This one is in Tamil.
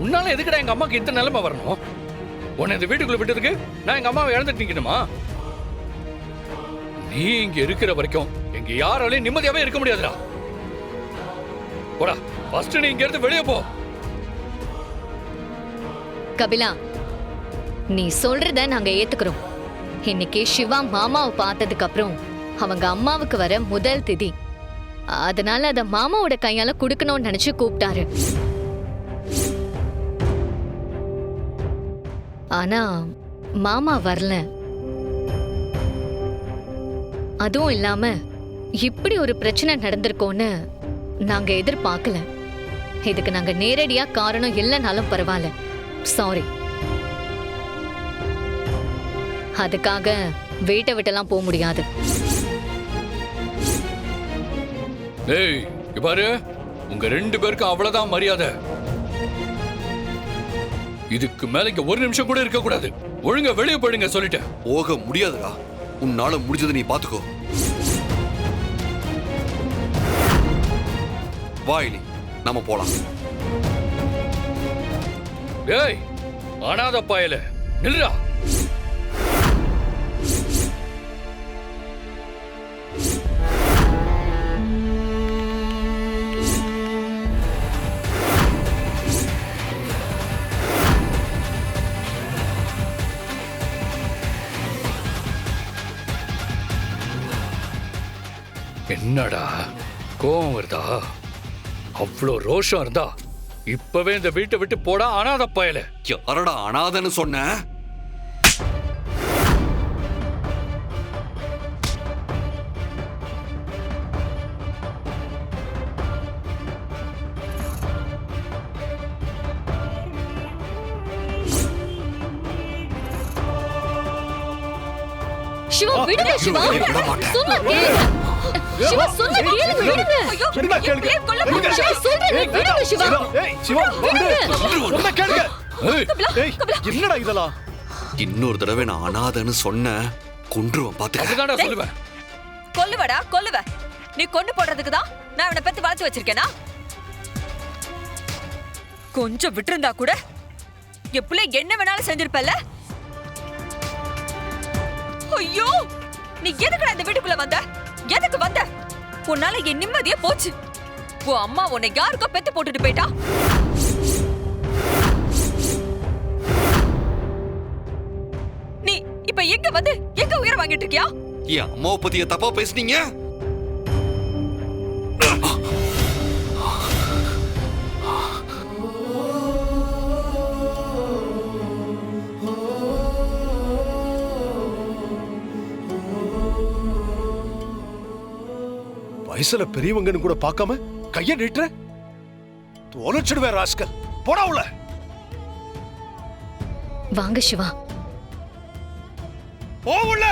உன்னால எதுக்குடா எங்க அம்மாக்கு இந்த நிலைமை வரணும்? உன்னை இந்த வீட்டுக்குள்ள விட்டதுக்கு நான் எங்க அம்மாவை இழந்துட்டு நிக்கணுமா? நீ இங்க இருக்கிற வரைக்கும் எங்க யாராலையும் நிம்மதியாவே இருக்க முடியாதுடா. போடா, ஃபர்ஸ்ட் நீ இங்க இருந்து வெளியே போ. கபிலா, நீ சொல்றத நாங்க ஏத்துக்கிறோம். இன்னைக்கு சிவா மாமாவை பார்த்ததுக்கு அப்புறம் அவங்க அம்மாவுக்கு வர முதல் திதி. அதனால அத மாமாவோட கையால குடுக்கணும்னு நினைச்சு கூப்பிட்டாரு. ஆனா மாமா வரல. அதுவும் இல்லாம இப்படி ஒரு பிரச்சனை நடந்திருக்கோன்னு நாங்க எதிர்பார்க்கல. இதுக்கு நாங்க நேரடியா காரணம் இல்லைனாலும் பரவாயில்ல, சாரி. அதுக்காக வீட்டை விட்டெல்லாம் போக முடியாது. ஏய், பாரு, உங்க 2 பேருக்கும் அவ்வளவுதான் மரியாதை. இதுக்கு மேல இங்க ஒரு நிமிஷம் கூட இருக்க கூடாது. ஒழுங்கா வெளியே போயிடுங்க சொல்லிட்டேன். போக முடியாதுடா. உன்னால முடிஞ்சதை நீ பாத்துக்கோ. வாயிலி, நாம போலாம். ஏய், அனாத பாயல, நில்றா. என்னடா கோவம் வருதா? அவ்வளோ ரோஷம் இருந்தா இப்பவே இந்த வீட்டை விட்டு போடா அனாத பயல. யாரடா அனாதன்னு சொன்ன? சிவா, விடுங்க சிவா. சொன்னா கேளுங்க. சிவா, சொன்னா கேளுங்க, விடுங்க. என்ன கேளுங்க? சிவா, சொல்றேன், விடுங்க சிவா. ஏய் சிவா, என்ன கேளுங்க? ஏய், என்னடா இதெல்லாம்? இன்னொரு தடவை நான் அனாதன்னு சொன்ன கொன்றுவன் பாத்துக்க. அதுதான்டா சொல்லுவேன். கொல்லுவடா, கொல்லுவ. நீ கொண்டு போடுறதுக்கு தான் நான் இவனை பத்தி வளர்த்து வச்சிருக்கேனா? கொஞ்சம் விட்டுருந்தா கூட எப்பளே என்ன வேணாலும் செஞ்சிருப்பல. ஐயோ, நீ எதுக்குடா இந்த வீட்டுக்குள்ள வந்த? எதுக்கு வந்த? உன்னால என் நிம்மதியே போச்சு. உன் அம்மா உன்னை யாருக்கோ பெத்து போட்டுட்டு போயிட்டா. நீ இப்ப எங்க வந்து எங்க உயிரை வாங்கிட்டு இருக்கியா? என் அம்மாவை பத்திய தப்பா பேசுனீங்க. வயசுல பெரியவங்கன்னு கூட பார்க்காம கைய நீட்டுற, தொலைச்சிடுவேன் ராஸ்கல். போடா உள்ள. வாங்க சிவா. போ உள்ள.